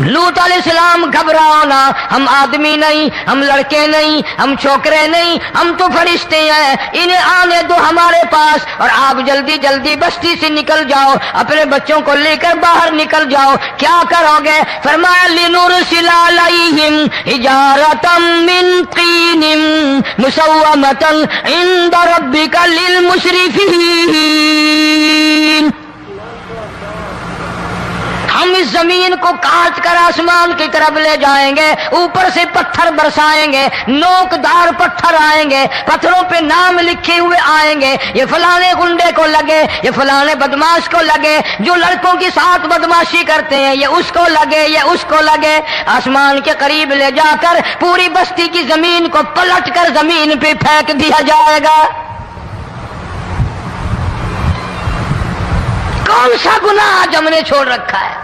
لوط علیہ السلام گھبراؤ نہ، ہم آدمی نہیں، ہم لڑکے نہیں، ہم چھوکرے نہیں، ہم تو فرشتے ہیں، انہیں آنے دو ہمارے پاس، اور آپ جلدی جلدی بستی سے نکل جاؤ، اپنے بچوں کو لے کر باہر نکل جاؤ۔ کیا کرو گے؟ فرمایا لِنُرْسِلَ عَلَيْهِمْ حِجَارَةً مِّن طِينٍ مُّسَوَّمَةً عِندَ رَبِّكَ لِلْمُسْرِفِينَ۔ ہم اس زمین کو کاٹ کر آسمان کی طرف لے جائیں گے، اوپر سے پتھر برسائیں گے، نوکدار پتھر آئیں گے، پتھروں پہ نام لکھے ہوئے آئیں گے، یہ فلانے گنڈے کو لگے، یہ فلانے بدماش کو لگے، جو لڑکوں کے ساتھ بدماشی کرتے ہیں یہ اس کو لگے، یہ اس کو لگے۔ آسمان کے قریب لے جا کر پوری بستی کی زمین کو پلٹ کر زمین پہ پھینک دیا جائے گا۔ کون سا گناہ آج ہم نے چھوڑ رکھا ہے؟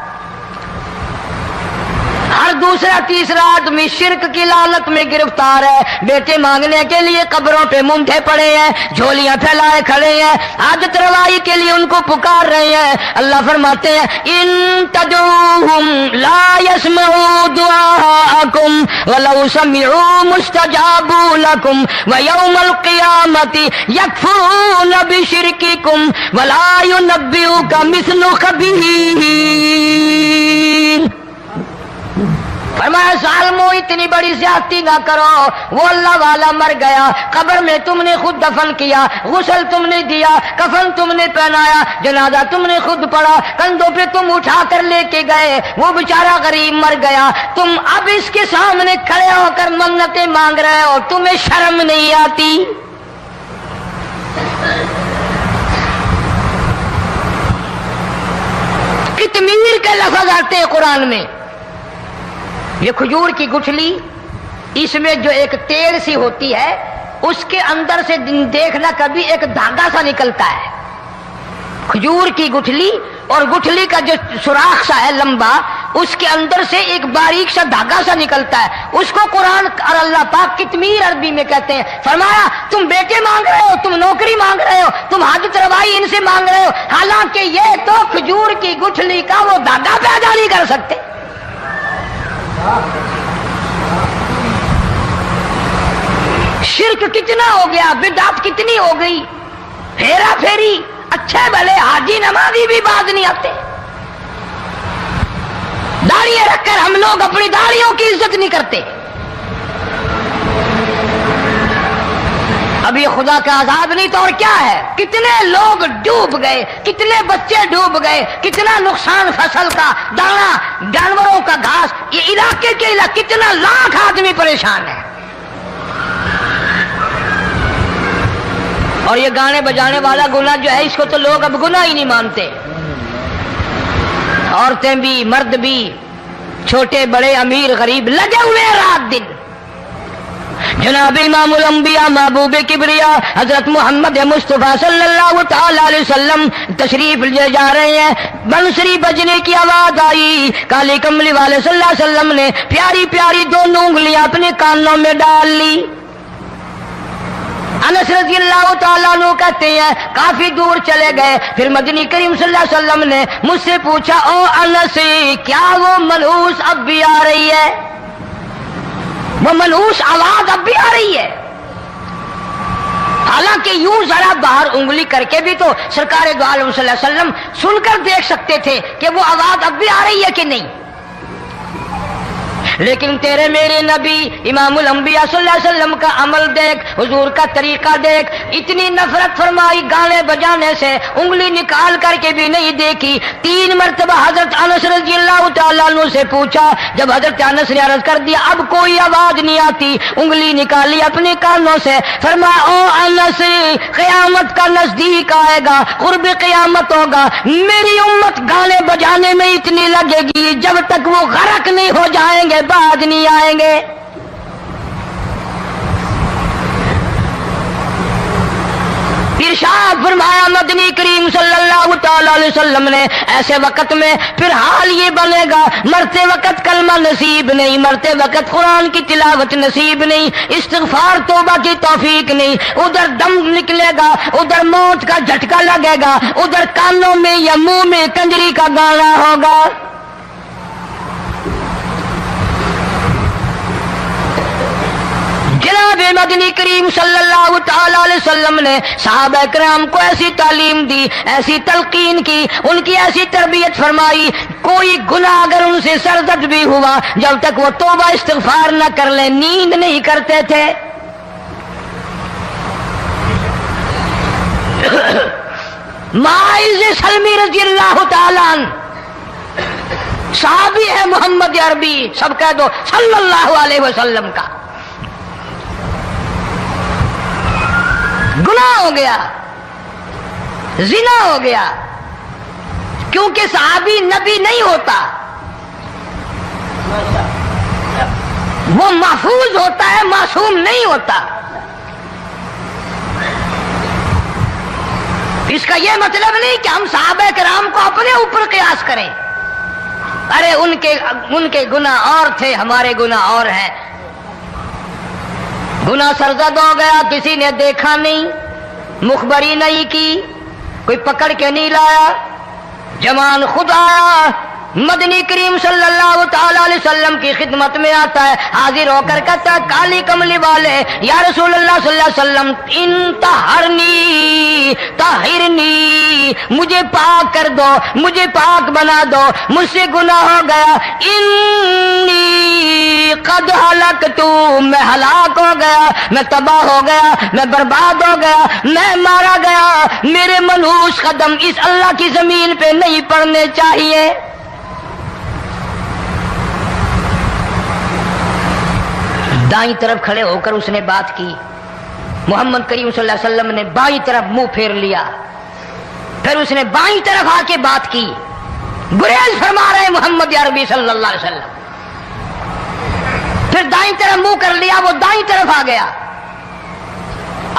ہر دوسرا تیسرا آدمی شرک کی لعنت میں گرفتار ہے، بیٹے مانگنے کے لیے قبروں پہ منڈے پڑے ہیں، جھولیاں پھیلائے کھڑے ہیں، حاجت روائی کے لیے ان کو پکار رہے ہیں۔ اللہ فرماتے ہیں ان تدعوہم لا يسمعوا دعاءکم ولو سمعوا مستجابوا لکم ویوم القیامت یکفرون بشرککم ولا ینبئک مثل خبیر۔ فرمایا ظالمو اتنی بڑی زیادتی نہ کرو، وہ اللہ والا مر گیا، قبر میں تم نے خود دفن کیا، غسل تم نے دیا، کفن تم نے پہنایا، جنازہ تم نے خود پڑھا، کندھوں پہ تم اٹھا کر لے کے گئے، وہ بیچارہ غریب مر گیا، تم اب اس کے سامنے کھڑے ہو کر منتیں مانگ رہے ہو، تمہیں شرم نہیں آتی؟ کتمیر کے لفظ آتے ہیں قرآن میں۔ یہ کھجور کی گٹھلی، اس میں جو ایک تیل سی ہوتی ہے، اس کے اندر سے دیکھنا کبھی ایک دھاگا سا نکلتا ہے۔ کھجور کی گٹھلی اور گٹھلی کا جو سوراخ سا ہے لمبا، اس کے اندر سے ایک باریک سا دھاگا سا نکلتا ہے، اس کو قرآن اور اللہ پاک کتمیر عربی میں کہتے ہیں۔ فرمایا تم بیٹے مانگ رہے ہو، تم نوکری مانگ رہے ہو، تم حاجت روائی ان سے مانگ رہے ہو، حالانکہ یہ تو کھجور کی گٹھلی کا وہ دھاگا پیدا نہیں کر سکتے۔ شرک کتنا ہو گیا، بدعت کتنی ہو گئی، ہیرا پھیری، اچھے بھلے حاجی نمازی بھی باز نہیں آتے۔ داڑھیاں رکھ کر ہم لوگ اپنی داڑھیوں کی عزت نہیں کرتے۔ اب یہ خدا کا عذاب نہیں تو اور کیا ہے؟ کتنے لوگ ڈوب گئے، کتنے بچے ڈوب گئے، کتنا نقصان فصل کا، دانا، جانوروں کا گھاس، یہ علاقے کے علاقے کتنا لاکھ آدمی پریشان ہے۔ اور یہ گانے بجانے والا گناہ جو ہے، اس کو تو لوگ اب گناہ ہی نہیں مانتے۔ عورتیں بھی، مرد بھی، چھوٹے بڑے، امیر غریب لگے ہوئے ہیں رات دن۔ جناب امام الانبیاء محبوب کبریا حضرت محمد مصطفیٰ صلی اللہ تعالی علیہ وسلم تشریف لے جا رہے ہیں، بنسری بجنے کی آواز آئی، کالی کملی والے صلی اللہ علیہ وسلم نے پیاری پیاری دونوں انگلیاں اپنے کانوں میں ڈال لی۔ انس رضی اللہ تعالیٰ عنہ کہتے ہیں کافی دور چلے گئے، پھر مدنی کریم صلی اللہ علیہ وسلم نے مجھ سے پوچھا او انس کیا وہ منحوس اب بھی آ رہی ہے؟ وہ منحوس آواز اب بھی آ رہی ہے؟ حالانکہ یوں ذرا باہر انگلی کر کے بھی تو سرکار دو عالم صلی اللہ علیہ وسلم سن کر دیکھ سکتے تھے کہ وہ آواز اب بھی آ رہی ہے کہ نہیں۔ لیکن تیرے میرے نبی امام الانبیاء صلی اللہ علیہ وسلم کا عمل دیکھ، حضور کا طریقہ دیکھ، اتنی نفرت فرمائی گانے بجانے سے، انگلی نکال کر کے بھی نہیں دیکھی۔ 3 مرتبہ حضرت انس رضی اللہ تعالیٰ عنہ سے پوچھا، جب حضرت انس نے عرض کر دیا اب کوئی آواز نہیں آتی، انگلی نکالی اپنے کانوں سے، فرمایا او انس قیامت کا نزدیک آئے گا، قرب قیامت ہوگا، میری امت گانے بجانے میں اتنی لگے گی جب تک وہ غرق نہیں ہو جائیں گے باز نہیں آئیں گے۔ ارشاد فرمایا مدنی کریم صلی اللہ تعالی علیہ وسلم نے ایسے وقت میں پھر حال یہ بنے گا، مرتے وقت کلمہ نصیب نہیں، مرتے وقت قرآن کی تلاوت نصیب نہیں، استغفار توبہ کی توفیق نہیں، ادھر دم نکلے گا، ادھر موت کا جھٹکا لگے گا، ادھر کانوں میں یا منہ میں کنجری کا گانا ہوگا۔ مدنی کریم صلی اللہ تعالی علیہ وسلم نے صحابہ کرام کو ایسی تعلیم دی، ایسی تلقین کی، ان کی ایسی تربیت فرمائی، کوئی گناہ اگر ان سے سرزد بھی ہوا، جب تک وہ توبہ استغفار نہ کر لیں نیند نہیں کرتے تھے۔ معاذ سلمی رضی اللہ تعالیٰ عنہ صحابی ہے محمد عربی، سب کہہ دو صلی اللہ علیہ وسلم کا، گناہ ہو گیا، زنا ہو گیا، کیونکہ صحابی نبی نہیں ہوتا، وہ محفوظ ہوتا ہے، معصوم نہیں ہوتا۔ اس کا یہ مطلب نہیں کہ ہم صحابہ کرام کو اپنے اوپر قیاس کریں، ارے ان کے گناہ اور تھے، ہمارے گناہ اور ہیں۔ گناہ سرزد ہو گیا، کسی نے دیکھا نہیں، مخبری نہیں کی، کوئی پکڑ کے نہیں لایا، جوان خود آیا، مدنی کریم صلی اللہ تعالی علیہ وسلم کی خدمت میں آتا ہے، حاضر ہو کر کہتا ہے کالی کملی والے یا رسول اللہ صلی اللہ علیہ وسلم انطہرنی طہرنی، مجھے پاک کر دو، مجھے پاک بنا دو، مجھ سے گناہ ہو گیا، انی قد ہلکت، میں ہلاک ہو گیا، میں تباہ ہو گیا، میں برباد ہو گیا، میں مارا گیا، میرے منحوس قدم اس اللہ کی زمین پہ نہیں پڑنے چاہیے۔ دائیں طرف کھڑے ہو کر اس نے بات کی، محمد کریم صلی اللہ علیہ وسلم نے بائیں طرف منہ پھیر لیا، پھر اس نے بائیں طرف آ کے بات کی، گریز فرما رہے محمد عربی صلی اللہ علیہ وسلم، پھر دائیں طرف منہ کر لیا، وہ دائیں طرف آ گیا۔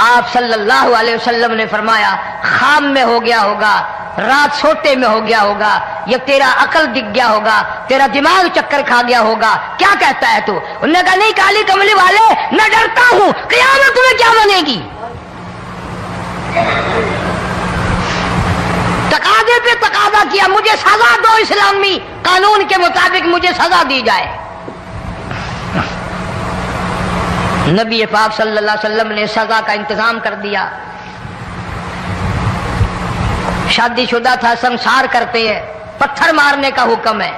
آپ صلی اللہ علیہ وسلم نے فرمایا خام میں ہو گیا ہوگا، رات سوتے میں ہو گیا ہوگا، یا تیرا عقل دکھ گیا ہوگا، تیرا دماغ چکر کھا گیا ہوگا، کیا کہتا ہے تو؟ انہوں نے کہا نہیں کالی کملی والے، میں ڈرتا ہوں قیامت میں کیا بنے گی، تقاضے پہ تقاضا کیا، مجھے سزا دو، اسلامی قانون کے مطابق مجھے سزا دی جائے۔ نبی پاک صلی اللہ علیہ وسلم نے سزا کا انتظام کر دیا۔ شادی شدہ تھا، سنسار کرتے ہیں، پتھر مارنے کا حکم ہے۔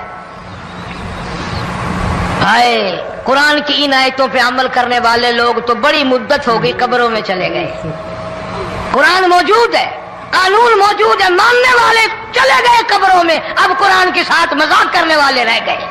ہائے قرآن کی ان آیتوں پہ عمل کرنے والے لوگ تو بڑی مدت ہو گئی قبروں میں چلے گئے۔ قرآن موجود ہے، قانون موجود ہے، ماننے والے چلے گئے قبروں میں، اب قرآن کے ساتھ مذاق کرنے والے رہ گئے۔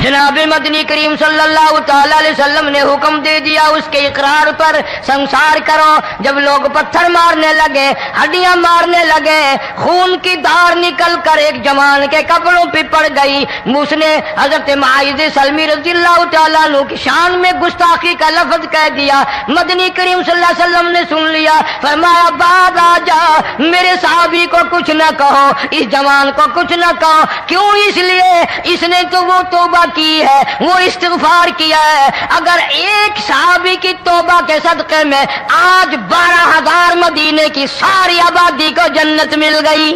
جناب مدنی کریم صلی اللہ تعالی علیہ وسلم نے حکم دے دیا اس کے اقرار پر سنسار کرو۔ جب لوگ پتھر مارنے لگے، ہڈیاں مارنے لگے، خون کی دھار نکل کر ایک جوان کے کپڑوں پہ پڑ گئی، اس نے حضرت معاذ سلمی رضی اللہ تعالیٰ عنہ کی شان میں گستاخی کا لفظ کہہ دیا۔ مدنی کریم صلی اللہ علیہ وسلم نے سن لیا، فرمایا بعد آ جا، میرے صحابی کو کچھ نہ کہو، اس جوان کو کچھ نہ کہو۔ کیوں؟ اس لیے اس نے تو وہ توبہ کی ہے، وہ استغفار کیا ہے۔ اگر ایک صحابی کی توبہ کے صدقے میں آج 12,000 مدینے کی ساری آبادی کو جنت مل گئی۔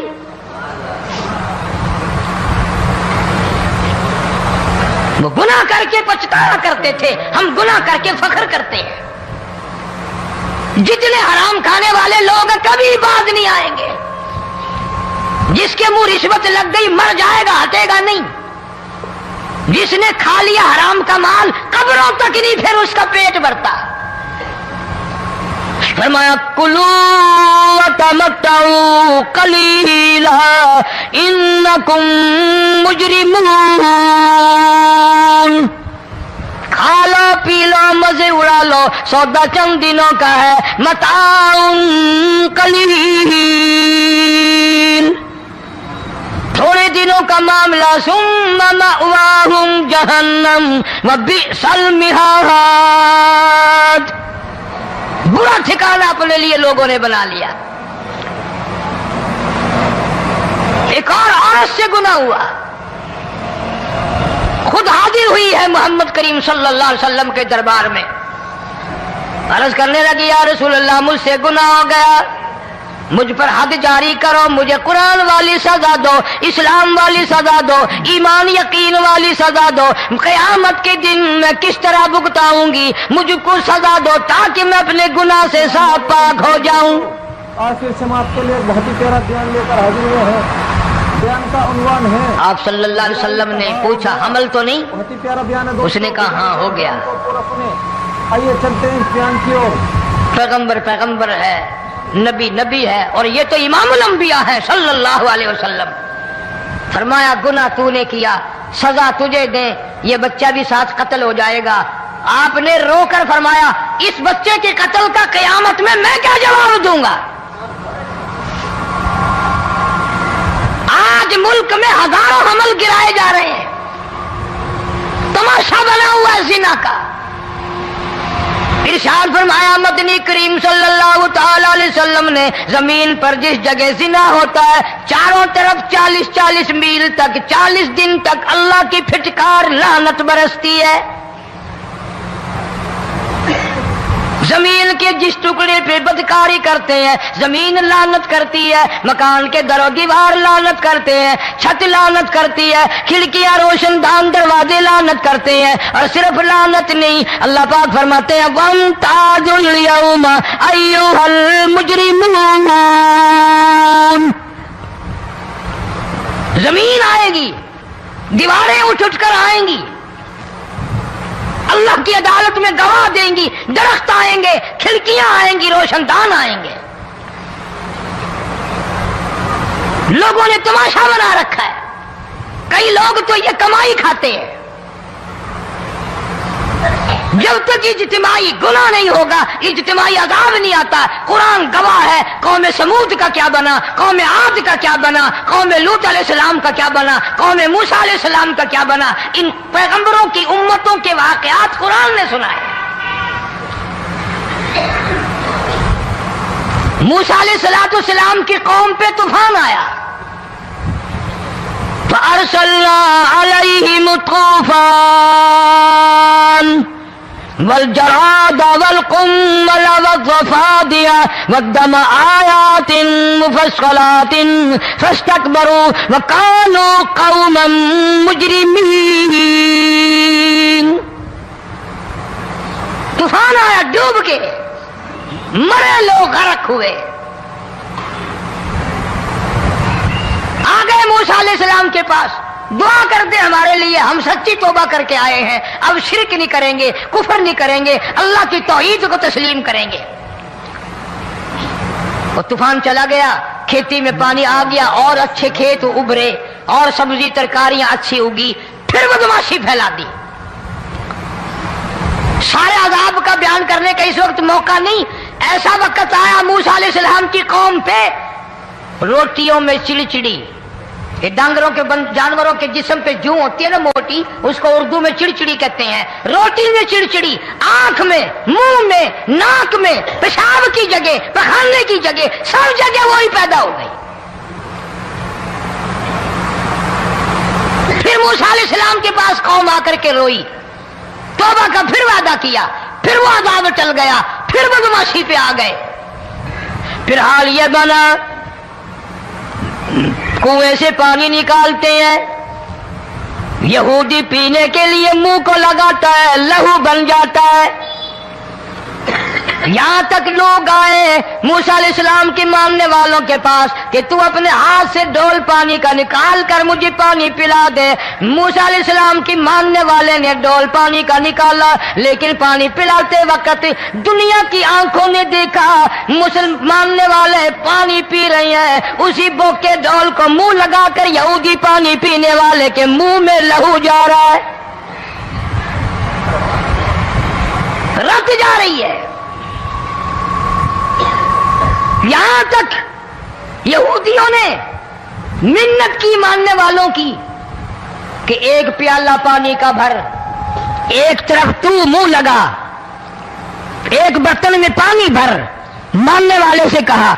وہ گناہ کر کے پچھتایا کرتے تھے، ہم گناہ کر کے فخر کرتے ہیں۔ جتنے حرام کھانے والے لوگ کبھی باز نہیں آئیں گے۔ جس کے منہ رشوت لگ گئی مر جائے گا، ہٹے گا نہیں۔ جس نے کھا لیا حرام کا مال قبروں تک نہیں پھر اس کا پیٹ بھرتا۔ فرمایا کلوا وتمتعوا قلیلا انکم مجرمون، کھا لو پی لو مزے اڑا لو، سودا چند دنوں کا ہے، متاع قلیل، تھوڑے دنوں کا معاملہ، ثم مأواہم جہنم وبئس المہاد، برا ٹھکانہ اپنے لیے لوگوں نے بنا لیا۔ ایک اور عورت سے گناہ ہوا، خود حاضر ہوئی ہے محمد کریم صلی اللہ علیہ وسلم کے دربار میں، عرض کرنے لگی یا رسول اللہ مجھ سے گناہ ہو گیا، مجھ پر حد جاری کرو، مجھے قرآن والی سزا دو، اسلام والی سزا دو، ایمان یقین والی سزا دو، قیامت کے دن میں کس طرح بھگتاؤں گی، مجھ کو سزا دو تاکہ میں اپنے گناہ سے صاف پاک ہو جاؤں۔ آخر سے ہم آپ کے لیے ایک بہت ہی پیارا بیان لے کر حاضر ہوئے ہیں۔ بیان کا عنوان ہے، آپ صلی اللہ علیہ وسلم نے پوچھا حمل تو نہیں؟ بہت ہی پیارا بیان ہے، اس نے کہا ہاں ہو گیا۔ آئیے چلتے ہیں اس بیان کی اور۔ پیغمبر ہے، نبی ہے، اور یہ تو امام الانبیاء ہے صلی اللہ علیہ وسلم۔ فرمایا گناہ تو نے کیا، سزا تجھے دیں، یہ بچہ بھی ساتھ قتل ہو جائے گا۔ آپ نے رو کر فرمایا اس بچے کے قتل کا قیامت میں کیا جواب دوں گا؟ آج ملک میں ہزاروں حمل گرائے جا رہے ہیں، تماشا بنا ہوا ہے زنا کا۔ ارشاد فرمایا مدنی کریم صلی اللہ تعالی علیہ وسلم نے زمین پر جس جگہ زنا ہوتا ہے چاروں طرف 40 میل تک 40 دن تک اللہ کی پھٹکار لعنت برستی ہے۔ زمین کے جس ٹکڑے پہ بدکاری کرتے ہیں زمین لعنت کرتی ہے، مکان کے در و دیوار لعنت کرتے ہیں، چھت لعنت کرتی ہے، کھڑکیاں روشن دان دروازے لعنت کرتے ہیں، اور صرف لعنت نہیں، اللہ پاک فرماتے ہیں وَامْتَازُوا الْيَوْمَ أَيُّهَا الْمُجْرِمُونَ۔ زمین آئے گی، دیواریں اٹھ کر آئیں گی، اللہ کی عدالت میں گواہ دیں گی، درخت آئیں گے، کھڑکیاں آئیں گی، روشن دان آئیں گے۔ لوگوں نے تماشا بنا رکھا ہے، کئی لوگ تو یہ کمائی کھاتے ہیں۔ جب تک اجتماعی گناہ نہیں ہوگا اجتماعی عذاب نہیں آتا۔ قرآن گواہ ہے، قوم سمود کا کیا بنا، قوم عاد کا کیا بنا، قوم لوط علیہ السلام کا کیا بنا، قوم موسیٰ علیہ السلام کا کیا بنا۔ ان پیغمبروں کی امتوں کے واقعات قرآن نے سنائے۔ موسیٰ علیہ السلام کی قوم پہ طوفان آیا، فَأَرْسَلْنَا عَلَيْهِمُ الطُّوفَانَ والجراد والقمل والضفادع والدم آيات مفصلات فاستكبروا وكانوا قوما مجرمين۔ طوفان آیا، ڈوب کے مرے لوگ، غرق ہوئے۔ آ گئے موسیٰ علیہ السلام کے پاس، دعا کر دے ہمارے لیے، ہم سچی توبہ کر کے آئے ہیں، اب شرک نہیں کریں گے، کفر نہیں کریں گے، اللہ کی توحید کو تسلیم کریں گے۔ اور طوفان چلا گیا، کھیتی میں پانی آ گیا، اور اچھے کھیت ابھرے، اور سبزی ترکاریاں اچھی اگی، پھر بدماشی پھیلا دی۔ سارے عذاب کا بیان کرنے کا اس وقت موقع نہیں۔ ایسا وقت آیا موسیٰ علیہ السلام کی قوم پہ، روٹیوں میں چڑچڑی، یہ ڈانگروں کے جانوروں کے جسم پہ جوں ہوتی ہے نا موٹی، اس کو اردو میں چڑچڑی کہتے ہیں۔ روٹی میں چڑچڑی، آنکھ میں، منہ میں، ناک میں، پیشاب کی جگہ، پخانے کی جگہ، سب جگہ وہی پیدا ہو گئی۔ پھر موسیٰ علیہ السلام کے پاس قوم آ کر کے روئی، توبہ کا پھر وعدہ کیا، پھر وہ عذاب ٹل گیا، پھر بدماشی پہ آ گئے۔ پھر حال یہ بنا کنویں سے پانی نکالتے ہیں، یہودی پینے کے لیے منہ کو لگاتا ہے، لہو بن جاتا ہے۔ یہاں تک لوگ آئے موسیٰ علیہ السلام کی ماننے والوں کے پاس کہ تو اپنے ہاتھ سے ڈول پانی کا نکال کر مجھے پانی پلا دے۔ موسیٰ علیہ السلام کی ماننے والے نے ڈول پانی کا نکالا، لیکن پانی پلاتے وقت دنیا کی آنکھوں نے دیکھا ماننے والے پانی پی رہے ہیں، اسی بوک کے ڈول کو منہ لگا کر یہودی پانی پینے والے کے منہ میں لہو جا رہا ہے، رت جا رہی ہے۔ یہاں تک یہودیوں نے منت کی ماننے والوں کی کہ ایک پیالہ پانی کا بھر، ایک طرف تو منہ لگا، ایک برتن میں پانی بھر، ماننے والے سے کہا۔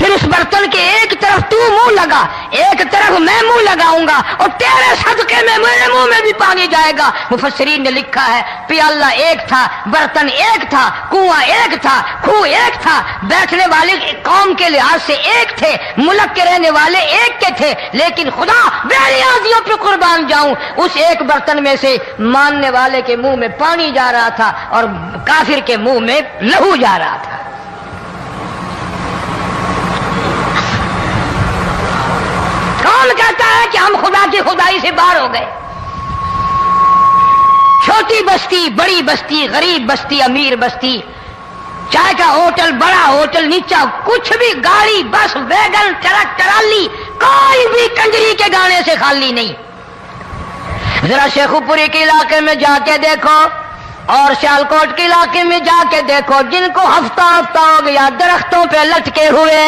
پھر اس برتن کے ایک طرف تو منہ لگا، ایک طرف میں منہ لگاؤں گا، اور تیرے صدقے میں میرے منہ میں بھی پانی جائے گا۔ مفسرین نے لکھا ہے پیالہ ایک تھا، برتن ایک تھا، کنواں ایک تھا، کھوہ ایک تھا، بیٹھنے والے قوم کے لحاظ سے ایک تھے، ملک کے رہنے والے ایک کے تھے، لیکن خدا بے نیازیوں پہ قربان جاؤں، اس ایک برتن میں سے ماننے والے کے منہ میں پانی جا رہا تھا اور کافر کے منہ میں لہو جا رہا تھا۔ کون کہتا ہے کہ ہم خدا کی خدائی سے باہر ہو گئے؟ چھوٹی بستی، بڑی بستی، غریب بستی، امیر بستی، چائے کا ہوٹل، بڑا ہوٹل، نیچا کچھ بھی، گاڑی، بس، ویگن، ٹرک، ٹرالی، کوئی بھی کنجری کے گانے سے خالی نہیں۔ ذرا شیخو پوری کے علاقے میں جا کے دیکھو اور سیالکوٹ کے علاقے میں جا کے دیکھو، جن کو ہفتہ ہو گیا درختوں پہ لٹکے ہوئے،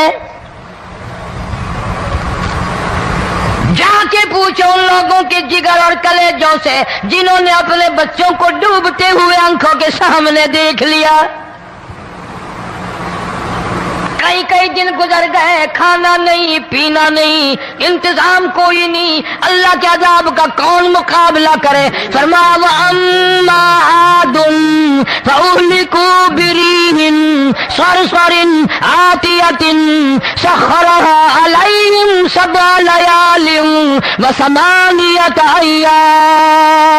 جا کے پوچھو ان لوگوں کے جگر اور کلیجوں سے جنہوں نے اپنے بچوں کو ڈوبتے ہوئے آنکھوں کے سامنے دیکھ لیا۔ کئی دن گزر گئے، کھانا نہیں، پینا نہیں، انتظام کوئی نہیں، اللہ کے عذاب کا کون مقابلہ کرے؟ فرمایا وَأَمَّا عَادٌ فَأُهْلِكُوا بِرِيحٍ صَرْصَرٍ عَاتِيَةٍ سَخَّرَهَا عَلَيْهِمْ 7 لَيَالٍ و8 أَيَّامٍ۔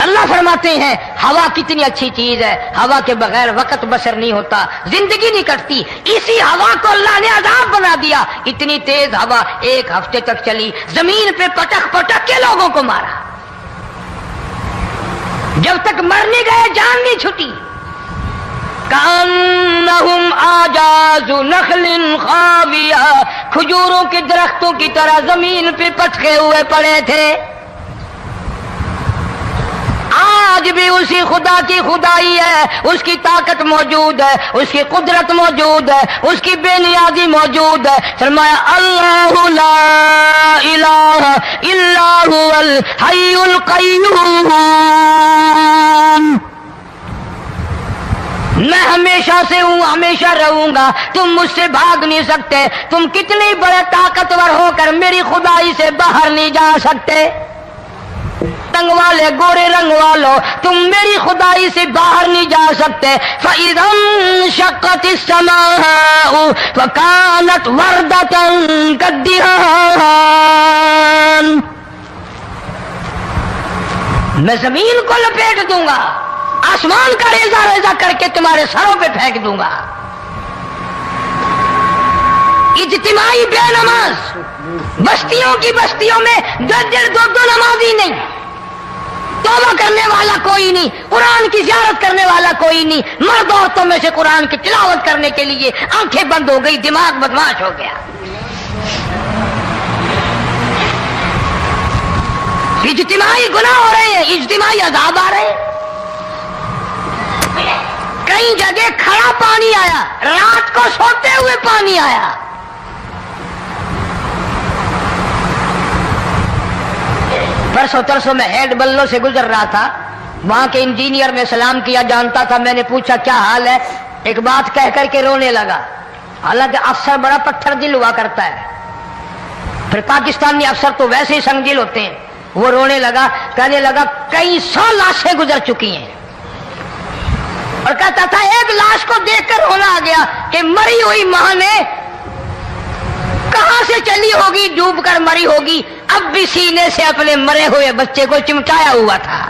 اللہ فرماتے ہیں ہوا کتنی اچھی چیز ہے، ہوا کے بغیر وقت بسر نہیں ہوتا، زندگی نہیں کٹتی، اسی ہوا کو اللہ نے عذاب بنا دیا۔ اتنی تیز ہوا 1 ہفتے تک چلی، زمین پہ پٹک پٹک کے لوگوں کو مارا، جب تک مر نہیں گئے جان نہیں چھٹی۔ کأنہم اعجاز نخل خاویہ، کھجوروں کے درختوں کی طرح زمین پہ پٹکے ہوئے پڑے تھے۔ آج بھی اسی خدا کی خدائی ہے، اس کی طاقت موجود ہے، اس کی قدرت موجود ہے، اس کی بے نیازی موجود ہے۔ فرمایا اللہ لا الہ الا هو الحی القیوم، میں ہمیشہ سے ہوں، ہمیشہ رہوں گا، تم مجھ سے بھاگ نہیں سکتے، تم کتنی بڑے طاقتور ہو کر میری خدائی سے باہر نہیں جا سکتے۔ رنگ والے، گورے رنگ والو، تم میری خدائی سے باہر نہیں جا سکتے۔ فَإِذَا انشَقَّتِ السَّمَاءُ فَكَانَتْ وَرْدَةً كَالدِّهَانِ، میں زمین کو لپیٹ دوں گا، آسمان کا ریزہ ریزہ کر کے تمہارے سروں پہ پھینک دوں گا۔ اجتماعی بے نماز، بستیوں کی بستیوں میں 2 نمازی نہیں، توبہ کرنے والا کوئی نہیں، قرآن کی زیارت کرنے والا کوئی نہیں، مرد عورتوں میں سے قرآن کی تلاوت کرنے کے لیے آنکھیں بند ہو گئی، دماغ بدماش ہو گیا۔ اجتماعی گناہ ہو رہے ہیں، اجتماعی عذاب آ رہے ہیں۔ کئی جگہ کھڑا پانی آیا، رات کو سوتے ہوئے پانی آیا۔ پرسوں ترسوں میں ہیڈ بلوں سے گزر رہا تھا، وہاں کے انجینئر نے سلام کیا، جانتا تھا، میں نے پوچھا کیا حال ہے، ایک بات کہہ کر کے رونے لگا، حالانکہ افسر بڑا پتھر دل ہوا کرتا ہے، پھر پاکستانی افسر تو ویسے ہی سنگ دل ہوتے ہیں۔ وہ رونے لگا، کہنے لگا کئی 100 لاشیں گزر چکی ہیں، اور کہتا تھا ایک لاش کو دیکھ کر رونا آ گیا کہ مری ہوئی ماں نے کہاں سے چلی ہوگی، ڈوب کر مری ہوگی، اب بھی سینے سے اپنے مرے ہوئے بچے کو چمٹایا ہوا تھا۔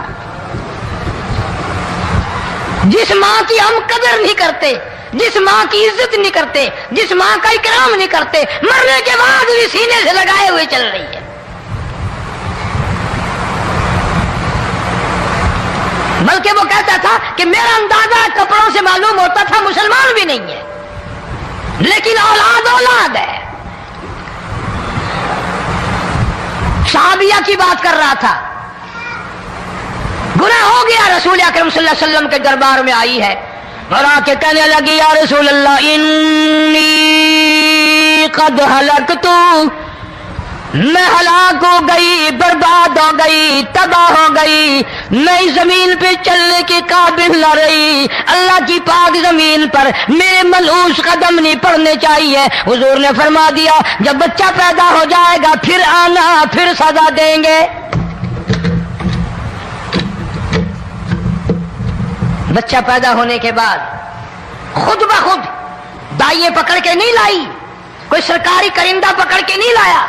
جس ماں کی ہم قدر نہیں کرتے، جس ماں کی عزت نہیں کرتے، جس ماں کا اکرام نہیں کرتے، مرنے کے بعد بھی سینے سے لگائے ہوئے چل رہی ہے۔ بلکہ وہ کہتا تھا کہ میرا اندازہ کپڑوں سے معلوم ہوتا تھا مسلمان بھی نہیں ہے، لیکن اولاد اولاد ہے۔ صحابیہ کی بات کر رہا تھا، گناہ ہو گیا، رسول اکرم صلی اللہ علیہ وسلم کے دربار میں آئی ہے اور آ کے کہنے لگی یا رسول اللہ انی قد ہلکت میں ہلاک ہو گئی، برباد ہو گئی، تباہ ہو گئی، میں اس زمین پہ چلنے کے قابل نہ رہی، اللہ کی پاک زمین پر میرے ملعوس قدم نہیں پڑنے چاہیے۔ حضور نے فرما دیا جب بچہ پیدا ہو جائے گا پھر آنا، پھر سزا دیں گے۔ بچہ پیدا ہونے کے بعد خود بخود دائیں پکڑ کے نہیں لائی، کوئی سرکاری کرندہ پکڑ کے نہیں لایا،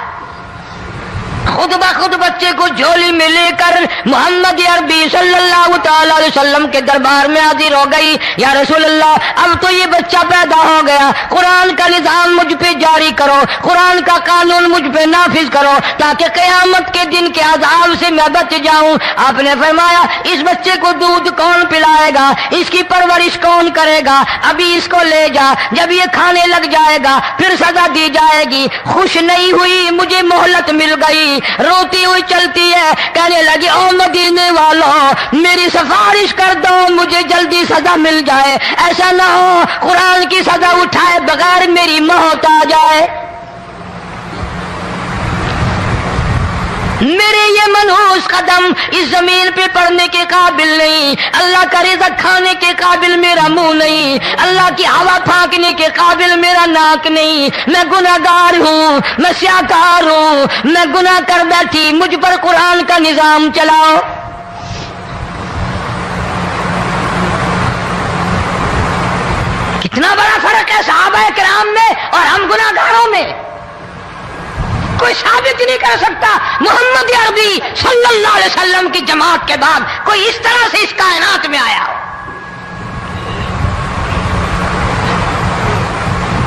خود بخود بچے کو جھولی میں لے کر محمد عربی صلی اللہ تعالی علیہ وسلم کے دربار میں حاضر ہو گئی۔ یا رسول اللہ اب تو یہ بچہ پیدا ہو گیا، قرآن کا نظام مجھ پہ جاری کرو، قرآن کا قانون مجھ پہ نافذ کرو تاکہ قیامت کے دن کے عذاب سے میں بچ جاؤں۔ آپ نے فرمایا اس بچے کو دودھ کون پلائے گا، اس کی پرورش کون کرے گا، ابھی اس کو لے جا، جب یہ کھانے لگ جائے گا پھر سزا دی جائے گی۔ خوش نہیں ہوئی، مجھے مہلت مل گئی، روتی ہوئی چلتی ہے، کہنے لگی او مدینے والوں میری سفارش کر دو، مجھے جلدی سزا مل جائے، ایسا نہ ہو قرآن کی سزا اٹھائے بغیر میری موت آ جائے۔ میرے یہ منحوس قدم اس زمین پہ پڑنے کے قابل نہیں، اللہ کا رزق کھانے کے قابل میرا منہ نہیں، اللہ کی ہوا پھانکنے کے قابل میرا ناک نہیں، میں گناہگار ہوں، میں سیاکار ہوں، میں گناہ کر بیٹھی، مجھ پر قرآن کا نظام چلاؤ۔ کتنا بڑا فرق ہے صحابہ کرام میں اور ہم گناہگاروں میں، کوئی ثابت نہیں کر سکتا محمد عربی صلی اللہ علیہ وسلم کی جماعت کے بعد کوئی اس طرح سے اس کائنات میں آیا ہو۔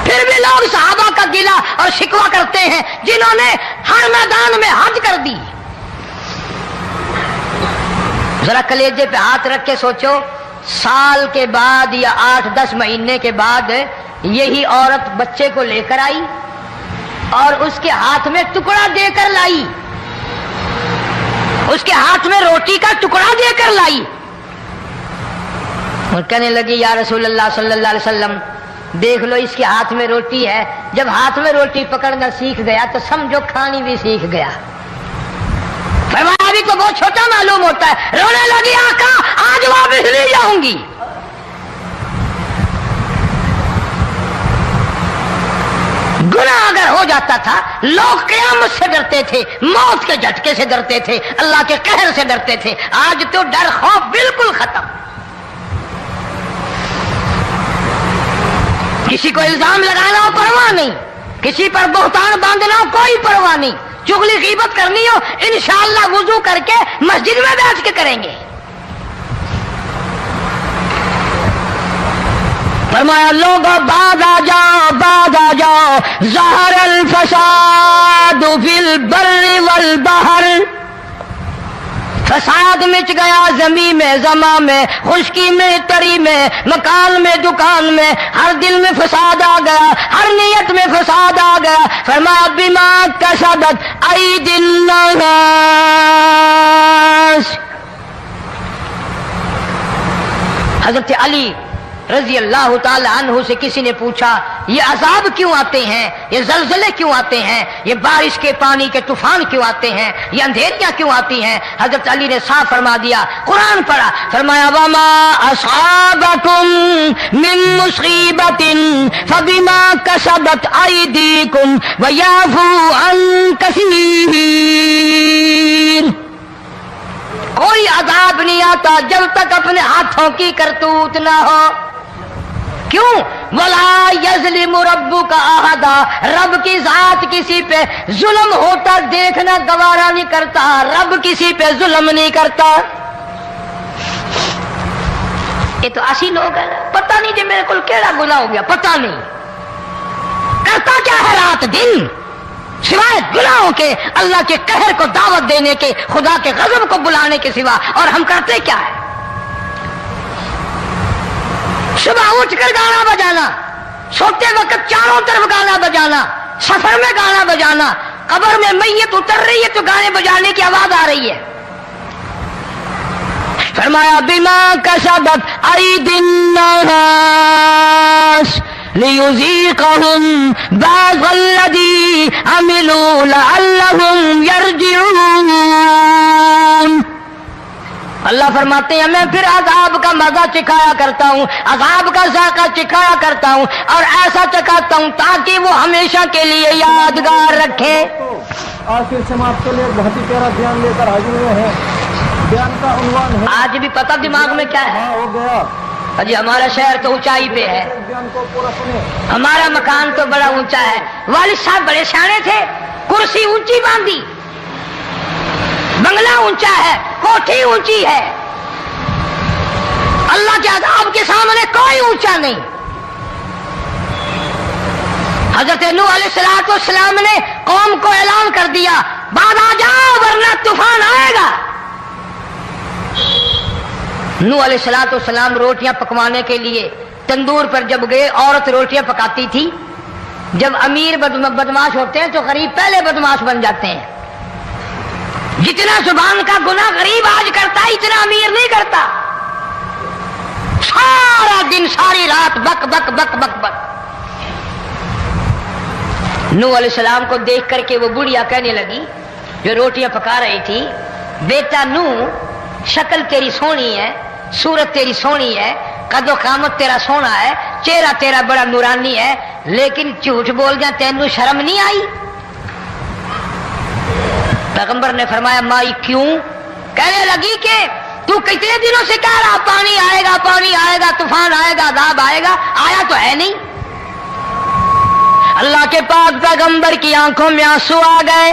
پھر بھی لوگ صحابہ کا گلہ اور شکوہ کرتے ہیں جنہوں نے ہر میدان میں حج کر دی۔ ذرا کلیجے پہ ہاتھ رکھ کے سوچو، سال کے بعد یا 8-10 مہینے کے بعد یہی عورت بچے کو لے کر آئی اور اس کے ہاتھ میں ٹکڑا دے کر لائی، اس کے ہاتھ میں روٹی کا ٹکڑا دے کر لائی اور کہنے لگی یا رسول اللہ صلی اللہ علیہ وسلم دیکھ لو اس کے ہاتھ میں روٹی ہے، جب ہاتھ میں روٹی پکڑنا سیکھ گیا تو سمجھو کھانی بھی سیکھ گیا۔ فرمایا ابھی تو بہت چھوٹا معلوم ہوتا ہے، رونے لگی آقا آج واپس لے جاؤں گی۔ گناہ اگر ہو جاتا تھا لوگ قیامت سے ڈرتے تھے، موت کے جھٹکے سے ڈرتے تھے، اللہ کے قہر سے ڈرتے تھے، آج تو ڈر خوف بالکل ختم۔ کسی کو الزام لگانا ہو پرواہ نہیں، کسی پر بہتان باندھنا ہو کوئی پرواہ نہیں، چغلی غیبت کرنی ہو انشاءاللہ وضو کر کے مسجد میں بیٹھ کے کریں گے۔ فرمایا لوگوں بعد آ جاؤ، بعد آ جاؤ، ظہر الفساد فی البر والبحر، فساد مچ گیا زمین میں، زماں میں، خشکی میں، تری میں، مکان میں، دکان میں، ہر دل میں فساد آ گیا، ہر نیت میں فساد آ گیا۔ فرمایا بما کسبت ایدی الناس، حضرت علی رضی اللہ تعالی عنہ سے کسی نے پوچھا یہ عذاب کیوں آتے ہیں، یہ زلزلے کیوں آتے ہیں، یہ بارش کے پانی کے طوفان کیوں آتے ہیں، یہ اندھیریاں کیوں آتی ہیں؟ حضرت علی نے صاف فرما دیا، قرآن پڑھا، فرمایا وما اصابکم من مصیبت فبما کسبت ایدیکم ویعفو عن کثیر، کوئی عذاب نہیں آتا جب تک اپنے ہاتھوں کی کرتوت نہ ہو۔ کیوں؟ وَلَا يَظْلِمُ رَبُّكَ أَحَدًا، رب کی ذات کسی پہ ظلم ہوتا دیکھنا گوارا نہیں کرتا، رب کسی پہ ظلم نہیں کرتا۔ یہ تو اسی لوگ ہیں، پتہ نہیں جی میرے کو کیڑا گناہ ہو گیا، پتہ نہیں کرتا کیا ہے رات دن سوائے گناہوں کے، اللہ کے قہر کو دعوت دینے کے، خدا کے غضب کو بلانے کے سوا، اور ہم کرتے کیا ہے؟ صبح اٹھ کر گانا بجانا، سوتے وقت چاروں طرف گانا بجانا، سفر میں گانا بجانا، قبر میں میت اتر رہی ہے تو گانے بجانے کی آواز آ رہی ہے۔ فرمایا بما کسبت ایدی الناس لِيُذِيقَهُمْ بَعْضَ الَّذِي عَمِلُوا لَعَلَّهُمْ يَرْجِعُونَ۔ اللہ فرماتے ہیں میں پھر عذاب کا مزہ چکھایا کرتا ہوں، عذاب کا ذائقہ چکھایا کرتا ہوں، اور ایسا چکھاتا ہوں تاکہ وہ ہمیشہ کے لیے یادگار رکھے۔ تو آخر سے ہم آپ کے لیے ایک بہت ہی پیارا بیان لے کر حاضر ہوئے ہیں۔ بیان کا عنوان ہے، آج بھی پتہ دماغ میں کیا ہے؟ ہاں ہو گیا۔ جی ہمارا شہر تو اونچائی پہ ہے، بیان کو پورا سنیں۔ ہمارا مکان تو بڑا اونچا ہے، والد صاحب بڑے سیانے تھے، کرسی اونچی باندھی، بنگلہ اونچا ہے، کوٹھی اونچی ہے، اللہ کے عذاب کے سامنے کوئی اونچا نہیں۔ حضرت نوح علیہ السلام نے قوم کو اعلان کر دیا بعد آ جاؤ ورنہ طوفان آئے گا۔ نوح علیہ السلام روٹیاں پکوانے کے لیے تندور پر جب گئے، عورت روٹیاں پکاتی تھی۔ جب امیر بدماش ہوتے ہیں تو غریب پہلے بدماش بن جاتے ہیں۔ جتنا زبان کا گناہ غریب آج کرتا ہے اتنا امیر نہیں کرتا۔ سارا دن ساری رات بک بک بک بک بک۔ نوح علیہ السلام کو دیکھ کر کے وہ بڑھیا کہنے لگی جو روٹیاں پکا رہی تھی، بیٹا نوح شکل تیری سونی ہے، صورت تیری سونی ہے، قد و قامت تیرا سونا ہے، چہرہ تیرا بڑا نورانی ہے، لیکن جھوٹ بول جا تینوں شرم نہیں آئی؟ پیغمبر نے فرمایا مائی کیوں؟ کہنے لگی کہ تو کتنے دنوں سے کہہ رہا پانی آئے گا، پانی آئے گا، طوفان آئے گا، عذاب آئے گا، آیا تو ہے نہیں۔ اللہ کے پاک پیغمبر کی آنکھوں میں آنسو آ گئے۔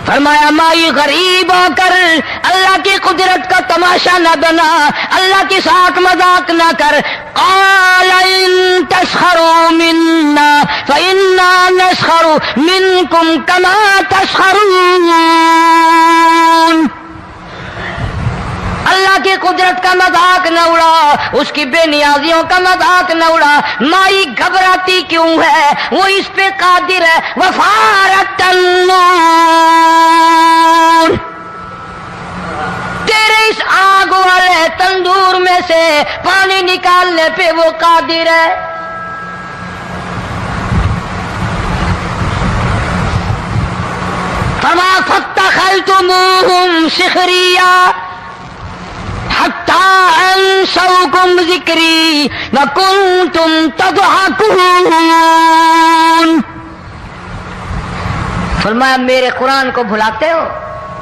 فرمایا مائی غریب ہو کر اللہ کی قدرت کا تماشا نہ بنا، اللہ کی ساکھ مذاق نہ کر۔ قال ان تسخروا منا فإنا نسخر منكم كما تسخرون۔ اللہ کی قدرت کا مذاق نہ اڑا، اس کی بے نیازیوں کا مذاق نہ اڑا۔ مائی گھبراتی کیوں ہے؟ وہ اس پہ قادر ہے۔ وفارت النور، تیرے اس آگ والے تندور میں سے پانی نکالنے پہ وہ قادر ہے۔ فما فاتخذتموہم سخریا حتی انسوکم ذکری وکنتم تضحکون۔ فرمایا میرے قرآن کو بھلاتے ہو،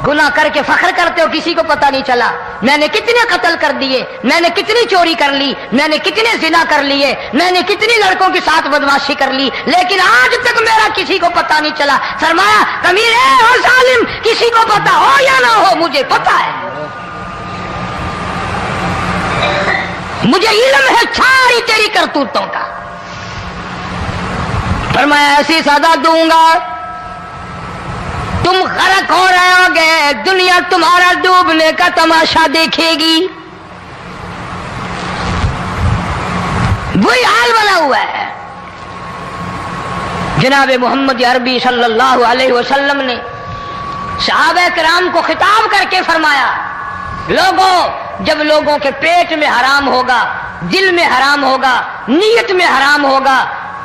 گناہ کر کے فخر کرتے ہو، کسی کو پتہ نہیں چلا میں نے کتنے قتل کر دیے، میں نے کتنی چوری کر لی، میں نے کتنے زنا کر لیے، میں نے کتنی لڑکوں کے ساتھ بدماشی کر لی، لیکن آج تک میرا کسی کو پتہ نہیں چلا۔ فرمایا کمینے اور ظالم، کسی کو پتہ ہو یا نہ ہو مجھے پتہ ہے، مجھے علم ہے ساری تیری کرتوتوں کا۔ فرمایا ایسی سزا دوں گا تم غرق ہو رہے ہوگے، دنیا تمہارا ڈوبنے کا تماشا دیکھے گی۔ وہی حال بنا ہوا ہے۔ جناب محمد عربی صلی اللہ علیہ وسلم نے صحابہ کرام کو خطاب کر کے فرمایا لوگوں، جب لوگوں کے پیٹ میں حرام ہوگا، دل میں حرام ہوگا، نیت میں حرام ہوگا،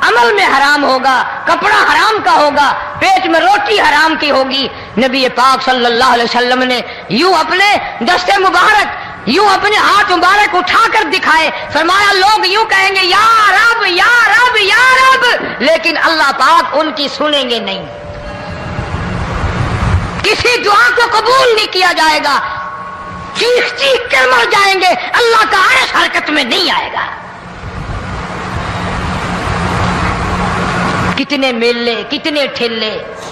عمل میں حرام ہوگا، کپڑا حرام کا ہوگا، پیٹ میں روٹی حرام کی ہوگی، نبی پاک صلی اللہ علیہ وسلم نے یوں اپنے دستے مبارک، یوں اپنے ہاتھ مبارک اٹھا کر دکھائے، فرمایا لوگ یوں کہیں گے یا رب یا رب یا رب، لیکن اللہ پاک ان کی سنیں گے نہیں، کسی دعا کو قبول نہیں کیا جائے گا، چیخ چیخ کر مر جائیں گے، اللہ کا عرش حرکت میں نہیں آئے گا۔ کتنے میلے، کتنے ٹھیلے،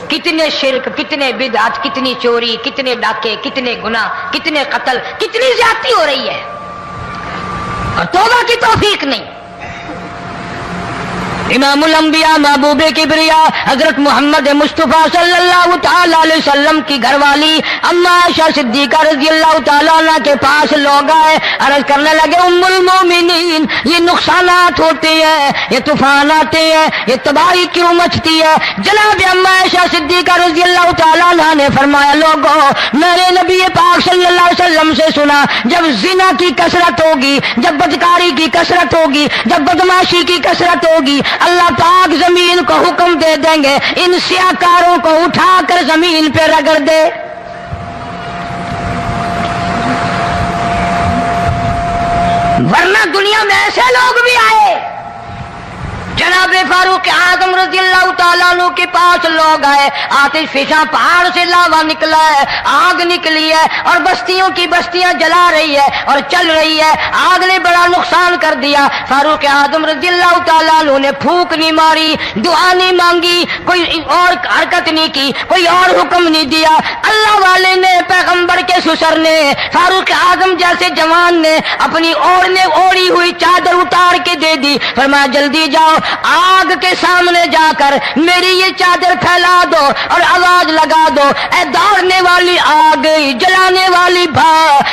کتنے شرک، کتنے بدعت، کتنی چوری، کتنے ڈاکے، کتنے گناہ، کتنے قتل، کتنی زیادتی ہو رہی ہے اور توبہ کی توفیق نہیں۔ امام الانبیاء محبوب کبریا حضرت محمد مصطفیٰ صلی اللہ تعالی علیہ وسلم کی گھر والی اما عائشہ صدیقہ رضی اللہ تعالیٰ عنہ کے پاس لوگ آئے، عرض کرنے لگے ام المومنین یہ نقصانات ہوتے ہیں، یہ طوفان آتے ہیں، یہ تباہی کیوں مچتی ہے؟ جناب اما عائشہ صدیقہ رضی اللہ تعالیٰ عنہ نے فرمایا لوگوں میں نے نبی پاک صلی اللہ علیہ وسلم سے سنا جب زنا کی کثرت ہوگی، جب بدکاری کی کثرت ہوگی، جب بدماشی کی کثرت ہوگی، اللہ پاک زمین کو حکم دے دیں گے ان سیاکاروں کو اٹھا کر زمین پہ رگڑ دے۔ ورنہ دنیا میں ایسے لوگ بھی آئے، جناب فاروق اعظم رضی اللہ تعالیٰ عنہ کے پاس لوگ آئے، آتش فشاں پہاڑ سے لاوا نکلا ہے، آگ نکلی ہے اور بستیوں کی بستیاں جلا رہی ہے اور چل رہی ہے، آگ نے بڑا نقصان کر دیا۔ فاروق اعظم رضی اللہ تعالیٰ عنہ نے پھونک نہیں ماری، دعا نہیں مانگی، کوئی اور حرکت نہیں کی، کوئی اور حکم نہیں دیا۔ اللہ والے نے، پیغمبر کے سسر نے، فاروق اعظم جیسے جوان نے اپنی اوڑھی ہوئی چادر اتار کے دے دی، فرمایا جلدی جاؤ آگ کے سامنے جا کر میری یہ چادر پھیلا دو اور آواز لگا دو، اے دوڑنے والی آگ، جلانے والی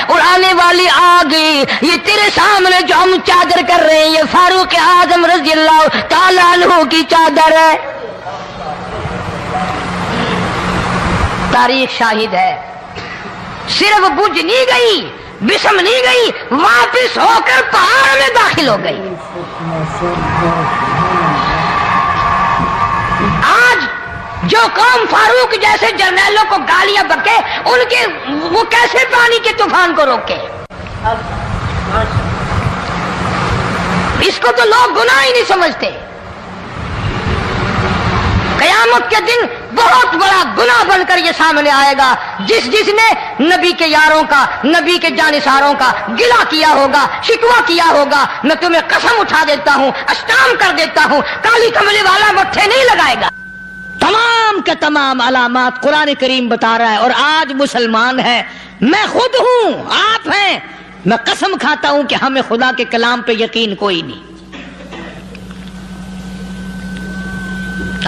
اڑانے والی آگ، یہ تیرے سامنے جو ہم چادر کر رہے ہیں یہ فاروق اعظم رضی اللہ تعالیٰ عنہ کی چادر ہے۔ تاریخ شاہد ہے، صرف بجھ نہیں گئی، بسم نہیں گئی، واپس ہو کر پہاڑ میں داخل ہو گئی۔ آج جو قوم فاروق جیسے جرنیلوں کو گالیاں بکے، ان کے وہ کیسے پانی کے طوفان کو روکے؟ اس کو تو لوگ گناہ ہی نہیں سمجھتے۔ قیامت کے دن بہت بڑا گناہ بن کر یہ سامنے آئے گا، جس نے نبی کے یاروں کا، نبی کے جانثاروں کا گلہ کیا ہوگا، شکوہ کیا ہوگا، میں تمہیں قسم اٹھا دیتا ہوں، اشتام کر دیتا ہوں، کالی کملی والا مٹھے نہیں لگائے گا۔ تمام کے تمام علامات قرآن کریم بتا رہا ہے، اور آج مسلمان ہے، میں خود ہوں، آپ ہیں، میں قسم کھاتا ہوں کہ ہمیں خدا کے کلام پہ یقین کوئی نہیں۔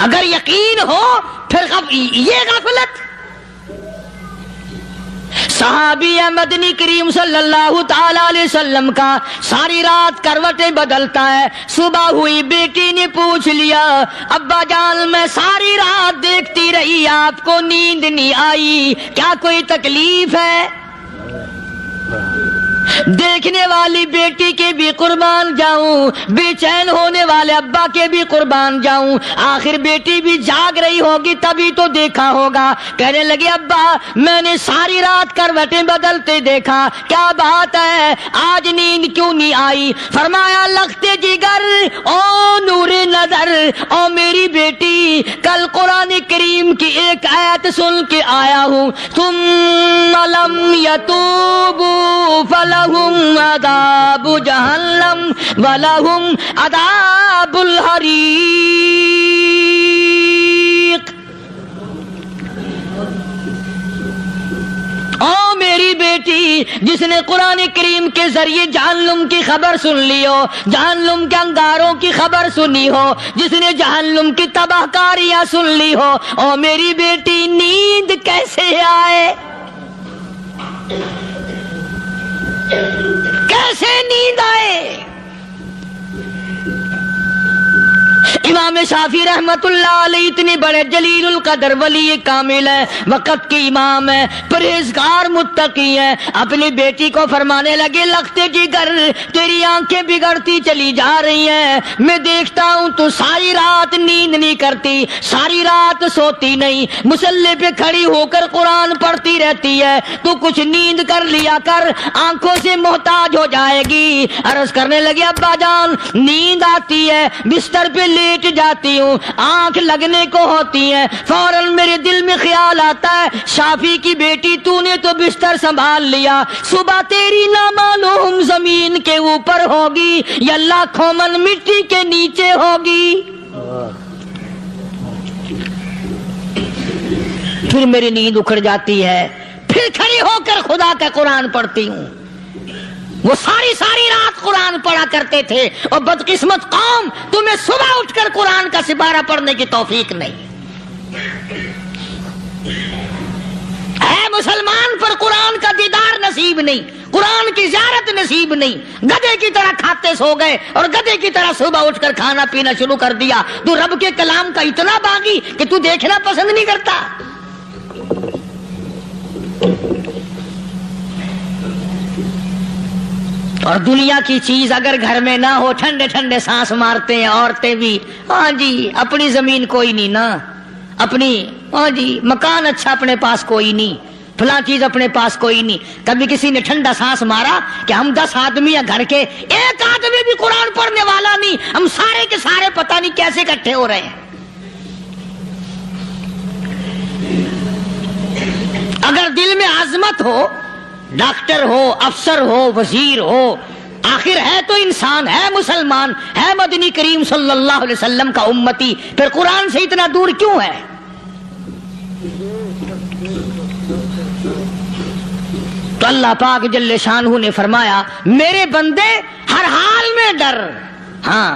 اگر یقین ہو پھر یہ غفلت۔ صحابی مدنی کریم صلی اللہ تعالی علیہ وسلم کا ساری رات کروٹیں بدلتا ہے، صبح ہوئی بیٹی نے پوچھ لیا ابا جان میں ساری رات دیکھتی رہی آپ کو نیند نہیں آئی، کیا کوئی تکلیف ہے؟ دیکھنے والی بیٹی کے بھی قربان جاؤں، بے چین ہونے والے ابا کے بھی قربان جاؤں، آخر بیٹی بھی جاگ رہی ہوگی تبھی تو دیکھا ہوگا۔ کہنے لگے ابا میں نے ساری رات کروٹیں بدلتے دیکھا، کیا بات ہے آج نیند کیوں نہیں آئی؟ فرمایا لختے جگر او نور نظر، او میری بیٹی کل قرآن کریم کی ایک آیت سن کے آیا ہوں، ثم لم یتوبوا فلہم عذاب جہنم ولہم عذاب الحریق۔ او میری بیٹی جس نے قرآن کریم کے ذریعے جہنم کی خبر سن لی ہو، جہنم کے انگاروں کی خبر سنی ہو، جس نے جہنم کی تباہ کاریاں سن لی ہو، او میری بیٹی نیند کیسے آئے؟ کیسے نیند آئے؟ امام شافعی رحمت اللہ علیہ اتنے بڑے جلیل القدر ولی کامل ہے، وقت کے امام ہے، پرہیزگار متقی ہے، اپنی بیٹی کو فرمانے لگے لختے جگر تیری آنکھیں بگڑتی چلی جا رہی ہیں، میں دیکھتا ہوں تو ساری رات نیند نہیں کرتی، ساری رات سوتی نہیں، مصلی پہ کھڑی ہو کر قرآن پڑھتی رہتی ہے، تو کچھ نیند کر لیا کر، آنکھوں سے محتاج ہو جائے گی۔ عرض کرنے لگے ابا جان نیند آتی ہے، بستر پہ لیٹ جاتی ہوں، آنکھ لگنے کو ہوتی ہے، فوراً میرے دل میں خیال آتا ہے شافی کی بیٹی تو نے تو بستر سنبھال لیا، صبح تیری نہ معلوم زمین کے اوپر ہوگی یا لاکھوں من مٹی کے نیچے ہوگی۔ پھر میری نیند اکھڑ جاتی ہے، پھر کھڑی ہو کر خدا کا قرآن پڑھتی ہوں۔ وہ ساری ساری رات قرآن پڑھا کرتے تھے، اور بدقسمت قوم تمہیں صبح اٹھ کر قرآن کا سپارہ پڑھنے کی توفیق نہیں ہے۔ مسلمان پر قرآن کا دیدار نصیب نہیں، قرآن کی زیارت نصیب نہیں، گدھے کی طرح کھاتے سو گئے اور گدھے کی طرح صبح اٹھ کر کھانا پینا شروع کر دیا۔ تو رب کے کلام کا اتنا باغی کہ تو دیکھنا پسند نہیں کرتا۔ اور دنیا کی چیز اگر گھر میں نہ ہو، ٹھنڈے ٹھنڈے سانس مارتے ہیں عورتیں بھی، ہاں جی اپنی زمین کوئی نہیں نا، اپنی ہاں جی مکان اچھا اپنے پاس کوئی نہیں، فلاں چیز اپنے پاس کوئی نہیں۔ کبھی کسی نے ٹھنڈا سانس مارا کہ ہم 10 آدمی ہیں گھر کے، ایک آدمی بھی قرآن پڑھنے والا نہیں، ہم سارے کے سارے پتہ نہیں کیسے اکٹھے ہو رہے ہیں۔ اگر دل میں عظمت ہو، ڈاکٹر ہو، افسر ہو، وزیر ہو، آخر ہے تو انسان، ہے مسلمان، ہے مدنی کریم صلی اللہ علیہ وسلم کا امتی، پھر قرآن سے اتنا دور کیوں ہے؟ تو اللہ پاک جل شانہ نے فرمایا میرے بندے ہر حال میں ڈر، ہاں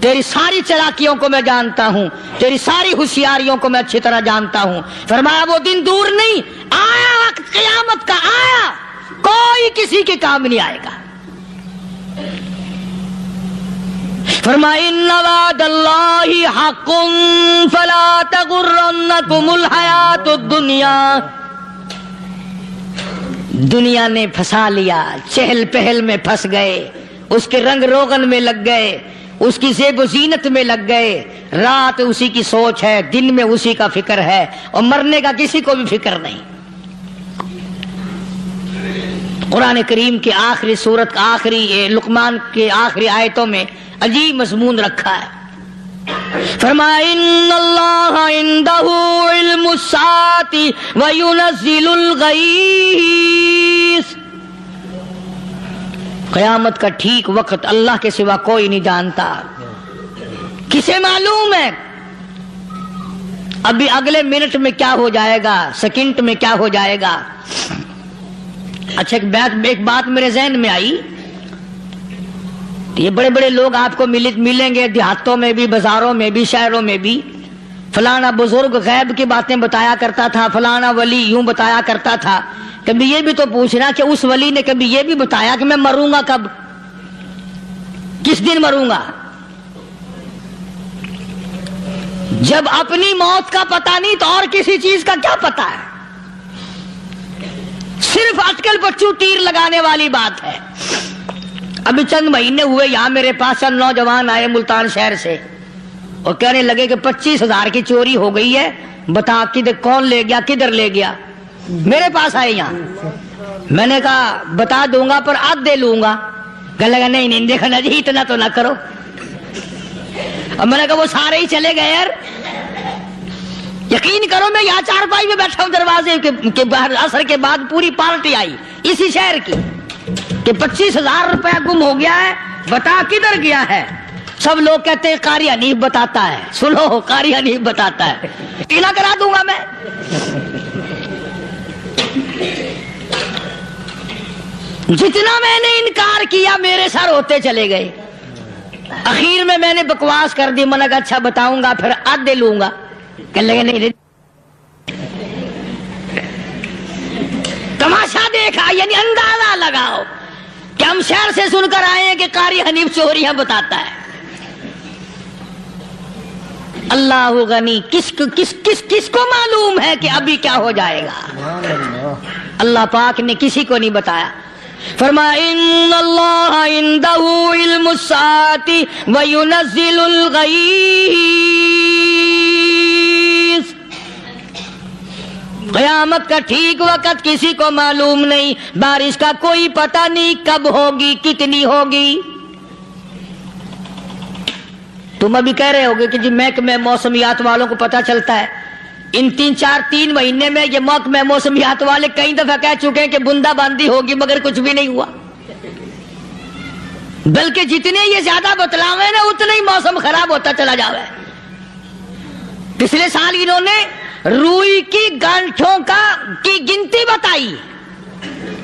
تیری ساری چلاکیوں کو میں جانتا ہوں، تیری ساری ہوشیاریوں کو میں اچھی طرح جانتا ہوں۔ فرمایا وہ دن دور نہیں، آیا وقت قیامت کا، آیا، کوئی کسی کے کام نہیں آئے گا۔ فرمایا ان وعد اللہ حق فلا تغرنکم الحیات الدنیا۔ دنیا نے پھنسا لیا، چہل پہل میں پھنس گئے، اس کے رنگ روغن میں لگ گئے، اس کی زیب و زینت میں لگ گئے، رات اسی کی سوچ ہے، دن میں اسی کا فکر ہے، اور مرنے کا کسی کو بھی فکر نہیں۔ قرآن کریم کی آخری سورت کا آخری لقمان کے آخری آیتوں میں عجیب مضمون رکھا ہے۔ فرمایا ان اللہ عندہ علم الساعۃ وینزل الغیث۔ قیامت کا ٹھیک وقت اللہ کے سوا کوئی نہیں جانتا۔ کسے معلوم ہے ابھی اگلے منٹ میں کیا ہو جائے گا، سیکنڈ میں کیا ہو جائے گا؟ اچھا ایک بات میرے ذہن میں آئی، یہ بڑے بڑے لوگ آپ کو ملیں گے دیہاتوں میں بھی، بازاروں میں بھی، شہروں میں بھی، فلانا بزرگ غیب کی باتیں بتایا کرتا تھا، فلانا ولی یوں بتایا کرتا تھا۔ کبھی یہ بھی تو پوچھنا کہ اس ولی نے کبھی یہ بھی بتایا کہ میں مروں گا کب، کس دن مروں گا؟ جب اپنی موت کا پتہ نہیں تو اور کسی چیز کا کیا پتہ ہے؟ صرف اٹکل بچوں تیر لگانے والی بات ہے۔ ابھی چند مہینے ہوئے یہاں میرے پاس چند نوجوان آئے ملتان شہر سے، اور کہنے لگے کہ 25,000 کی چوری ہو گئی ہے، بتا کدھر کون لے گیا، کدھر لے گیا؟ میرے پاس آئے یہاں، میں نے کہا بتا دوں گا پر آدھے لوں گا۔ کہنے لگا نہیں دیکھنا جی اتنا تو نہ کرو۔ اور میں نے کہا وہ سارے ہی چلے گئے یار، یقین کرو میں یہاں چارپائی میں بیٹھا ہوں دروازے کے باہر، عصر کے بعد پوری پارٹی آئی اسی شہر کی کہ 25,000 روپیہ گم ہو گیا ہے، بتا کدھر گیا ہے؟ سب لوگ کہتے ہیں قاری حنیف بتاتا ہے، سنو قاری حنیف بتاتا ہے، ٹیلا کرا دوں گا میں۔ جتنا میں نے انکار کیا میرے سر ہوتے چلے گئے، اخیر میں نے بکواس کر دی، میں نے کہا اچھا بتاؤں گا پھر آدھے لوں گا۔ کہنے لگے نہیں تماشا دیکھا، یعنی اندازہ لگاؤ کہ ہم شہر سے سن کر آئے ہیں کہ قاری حنیف چوریاں بتاتا ہے۔ اللہ غنی، کس کو معلوم ہے کہ ابھی کیا ہو جائے گا؟ اللہ پاک نے کسی کو نہیں بتایا۔ فرمایا ان اللہ عندہ علم الساعۃ وینزل الغیث۔ قیامت کا ٹھیک وقت کسی کو معلوم نہیں، بارش کا کوئی پتہ نہیں کب ہوگی، کتنی ہوگی۔ تم ابھی کہہ رہے ہوگے کہ جی محکمہ موسمیات والوں کو پتہ چلتا ہے، ان 3 مہینے میں یہ محکمہ موسمیات والے کئی دفعہ کہہ چکے ہیں کہ بندہ باندی ہوگی، مگر کچھ بھی نہیں ہوا۔ بلکہ جتنے یہ زیادہ بتلاوے نا اتنا ہی موسم خراب ہوتا چلا جاوے۔ پچھلے سال انہوں نے روئی کی گانٹھوں کی گنتی بتائی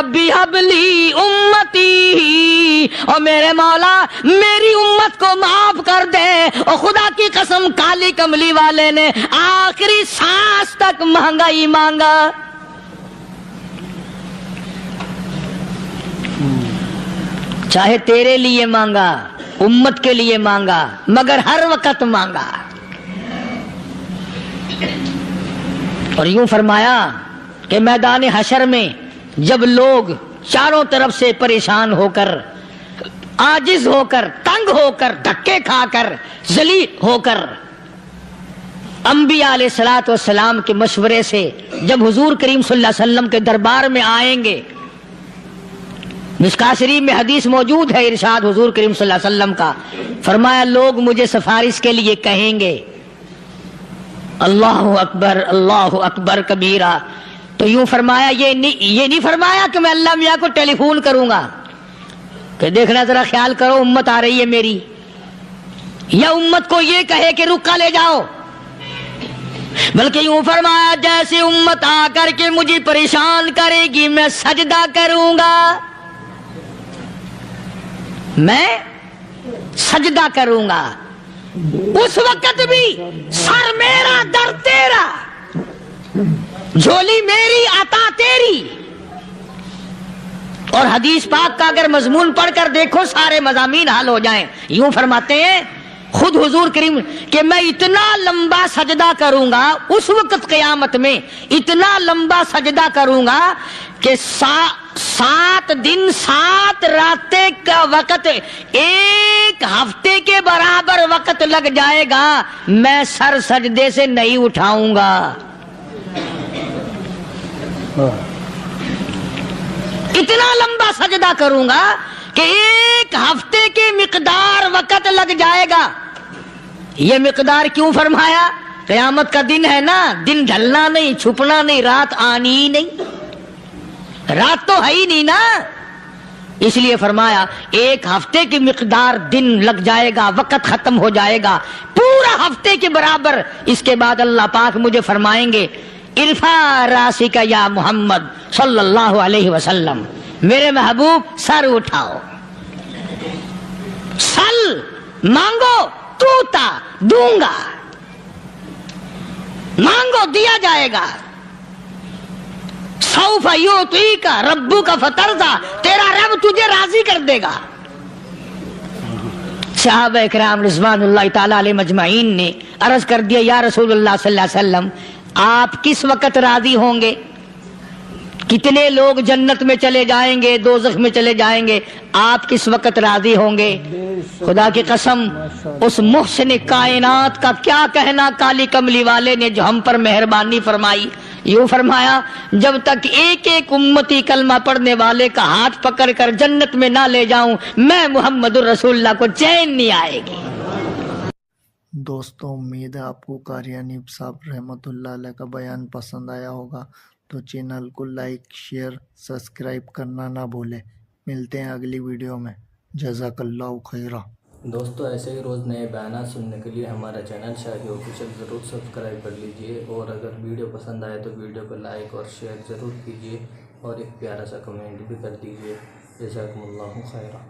ربی حب لی امتی، اور میرے مولا میری امت کو معاف کر دے۔ اور خدا کی قسم کالی کملی والے نے آخری سانس تک مانگا ہی مانگا۔ چاہے تیرے لیے مانگا، امت کے لیے مانگا، مگر ہر وقت مانگا۔ اور یوں فرمایا کہ میدان حشر میں جب لوگ چاروں طرف سے پریشان ہو کر، عاجز ہو کر، تنگ ہو کر، دھکے کھا کر، ذلیل ہو کر، انبیاء علیہ الصلوۃ والسلام کے مشورے سے جب حضور کریم صلی اللہ علیہ وسلم کے دربار میں آئیں گے، مشکاۃ شریف میں حدیث موجود ہے، ارشاد حضور کریم صلی اللہ علیہ وسلم کا، فرمایا لوگ مجھے سفارش کے لیے کہیں گے اللہ اکبر کبیرہ، تو یوں فرمایا یہ نہیں فرمایا کہ میں اللہ میاں کو ٹیلی فون کروں گا کہ دیکھنا ذرا خیال کرو امت آ رہی ہے میری، یا امت کو یہ کہے کہ رکا لے جاؤ، بلکہ یوں فرمایا جیسے امت آ کر کے مجھے پریشان کرے گی میں سجدہ کروں گا، میں سجدہ کروں گا، اس وقت بھی سر میرا در تیرا، جھولی میری عطا تیری۔ اور حدیث پاک کا اگر مضمون پڑھ کر دیکھو سارے مضامین حل ہو جائیں۔ یوں فرماتے ہیں خود حضور کریم کہ میں اتنا لمبا سجدہ کروں گا اس وقت قیامت میں، اتنا لمبا سجدہ کروں گا کہ 7 دن 7 راتیں کا وقت ایک ہفتے کے برابر وقت لگ جائے گا، میں سر سجدے سے نہیں اٹھاؤں گا۔ اتنا لمبا سجدہ کروں گا کہ ایک ہفتے کے مقدار وقت لگ جائے گا۔ یہ مقدار کیوں فرمایا؟ قیامت کا دن ہے نا، دن ڈھلنا نہیں، چھپنا نہیں، رات آنی ہی نہیں، رات تو ہے ہی نہیں نا، اس لیے فرمایا ایک ہفتے کی مقدار دن لگ جائے گا، وقت ختم ہو جائے گا پورا ہفتے کے برابر۔ اس کے بعد اللہ پاک مجھے فرمائیں گے ارفع راسک یا محمد صلی اللہ علیہ وسلم، میرے محبوب سر اٹھاؤ، سل مانگو توتا دوں گا، مانگو دیا جائے گا، سوف یعطیک ربک فترضی، تیرا رب تجھے راضی کر دے گا۔ صحابہ اکرام رضوان اللہ تعالی علیہ مجمعین نے عرض کر دیا یا رسول اللہ صلی اللہ علیہ وسلم آپ کس وقت راضی ہوں گے؟ کتنے لوگ جنت میں چلے جائیں گے، دوزخ میں چلے جائیں گے، آپ کس وقت راضی ہوں گے؟ خدا کی قسم اس محسن کائنات کا کیا کہنا کالی کملی والے نے جو ہم پر مہربانی فرمائی۔ یوں فرمایا جب تک ایک ایک امتی کلمہ پڑھنے والے کا ہاتھ پکڑ کر جنت میں نہ لے جاؤں میں محمد الرسول اللہ کو چین نہیں آئے گی۔ دوستوں امید ہے آپ کو قاری حنیف صاحب رحمۃ اللہ علیہ کا بیان پسند آیا ہوگا، تو چینل کو لائک شیئر سبسکرائب کرنا نہ بھولیں۔ ملتے ہیں اگلی ویڈیو میں، جزاک اللہ خیرہ۔ دوستو ایسے ہی روز نئے بیانات سننے کے لیے ہمارا چینل شاہی آفیشیل ضرور سبسکرائب کر لیجئے، اور اگر ویڈیو پسند آئے تو ویڈیو کو لائک اور شیئر ضرور کیجئے، اور ایک پیارا سا کمنٹ بھی کر دیجئے۔ جزاکم اللہ خیرہ۔